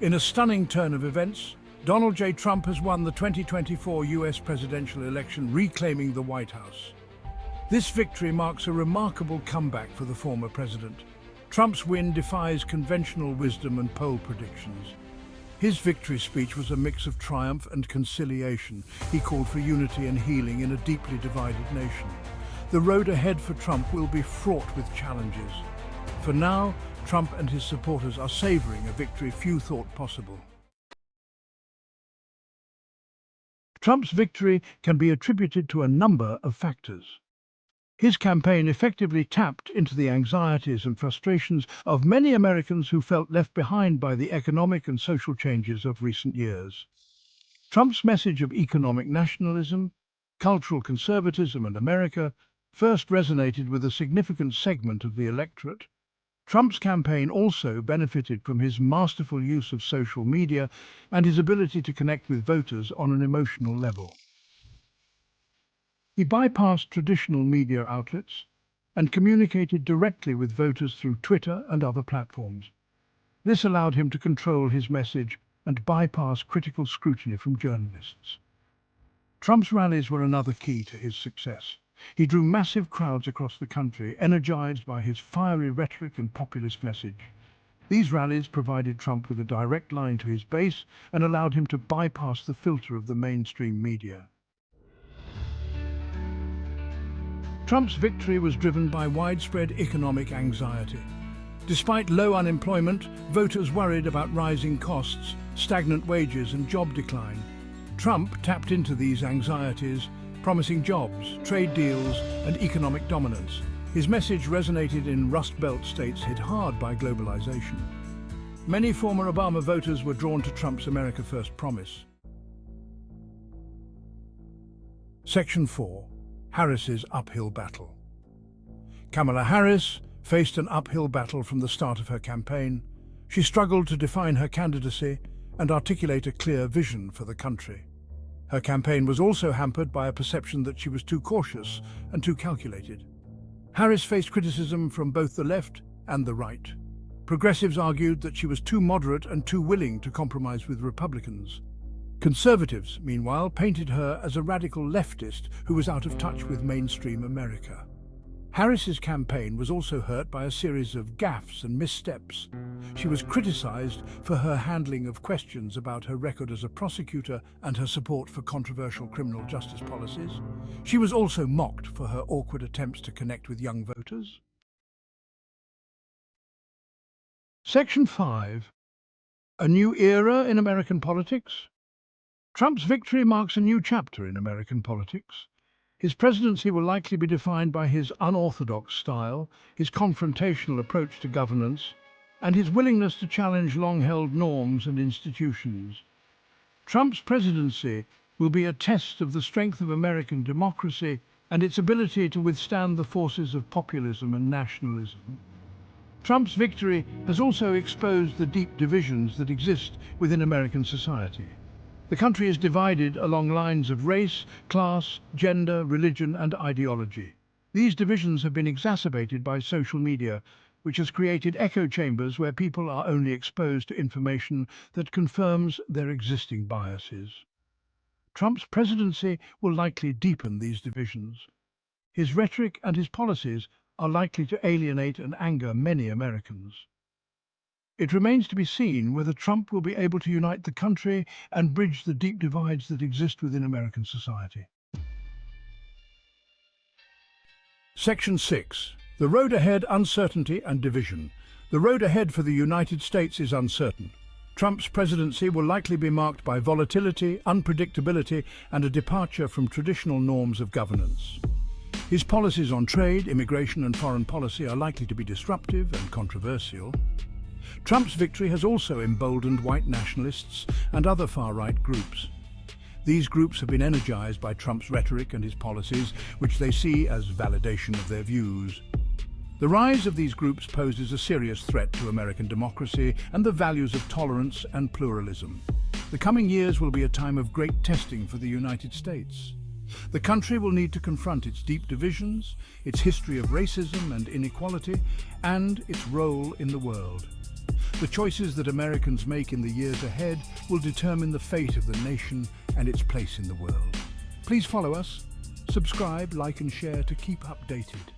In a stunning turn of events, Donald J. Trump has won the 2024 US presidential election, reclaiming the White House. This victory marks a remarkable comeback for the former president. Trump's win defies conventional wisdom and poll predictions. His victory speech was a mix of triumph and conciliation. He called for unity and healing in a deeply divided nation. The road ahead for Trump will be fraught with challenges. For now, Trump and his supporters are savoring a victory few thought possible. Trump's victory can be attributed to a number of factors. His campaign effectively tapped into the anxieties and frustrations of many Americans who felt left behind by the economic and social changes of recent years. Trump's message of economic nationalism, cultural conservatism, and America first resonated with a significant segment of the electorate. Trump's campaign also benefited from his masterful use of social media and his ability to connect with voters on an emotional level. He bypassed traditional media outlets and communicated directly with voters through Twitter and other platforms. This allowed him to control his message and bypass critical scrutiny from journalists. Trump's rallies were another key to his success. He drew massive crowds across the country, energized by his fiery rhetoric and populist message. These rallies provided Trump with a direct line to his base and allowed him to bypass the filter of the mainstream media. Trump's victory was driven by widespread economic anxiety. Despite low unemployment, voters worried about rising costs, stagnant wages, and job decline. Trump tapped into these anxieties, promising jobs, trade deals, and economic dominance. His message resonated in Rust Belt states hit hard by globalization. Many former Obama voters were drawn to Trump's America First promise. Section 4. Harris's uphill battle. Kamala Harris faced an uphill battle from the start of her campaign. She struggled to define her candidacy and articulate a clear vision for the country. Her campaign was also hampered by a perception that she was too cautious and too calculated. Harris faced criticism from both the left and the right. Progressives argued that she was too moderate and too willing to compromise with Republicans. Conservatives, meanwhile, painted her as a radical leftist who was out of touch with mainstream America. Harris's campaign was also hurt by a series of gaffes and missteps. She was criticized for her handling of questions about her record as a prosecutor and her support for controversial criminal justice policies. She was also mocked for her awkward attempts to connect with young voters. Section 5. A new era in American politics. Trump's victory marks a new chapter in American politics. His presidency will likely be defined by his unorthodox style, his confrontational approach to governance, and his willingness to challenge long-held norms and institutions. Trump's presidency will be a test of the strength of American democracy and its ability to withstand the forces of populism and nationalism. Trump's victory has also exposed the deep divisions that exist within American society. The country is divided along lines of race, class, gender, religion, and ideology. These divisions have been exacerbated by social media, which has created echo chambers where people are only exposed to information that confirms their existing biases. Trump's presidency will likely deepen these divisions. His rhetoric and his policies are likely to alienate and anger many Americans. It remains to be seen whether Trump will be able to unite the country and bridge the deep divides that exist within American society. Section 6. The road ahead: uncertainty and division. The road ahead for the United States is uncertain. Trump's presidency will likely be marked by volatility, unpredictability, and a departure from traditional norms of governance. His policies on trade, immigration, and foreign policy are likely to be disruptive and controversial. Trump's victory has also emboldened white nationalists and other far-right groups. These groups have been energized by Trump's rhetoric and his policies, which they see as validation of their views. The rise of these groups poses a serious threat to American democracy and the values of tolerance and pluralism. The coming years will be a time of great testing for the United States. The country will need to confront its deep divisions, its history of racism and inequality, and its role in the world. The choices that Americans make in the years ahead will determine the fate of the nation and its place in the world. Please follow us, subscribe, like and share to keep updated.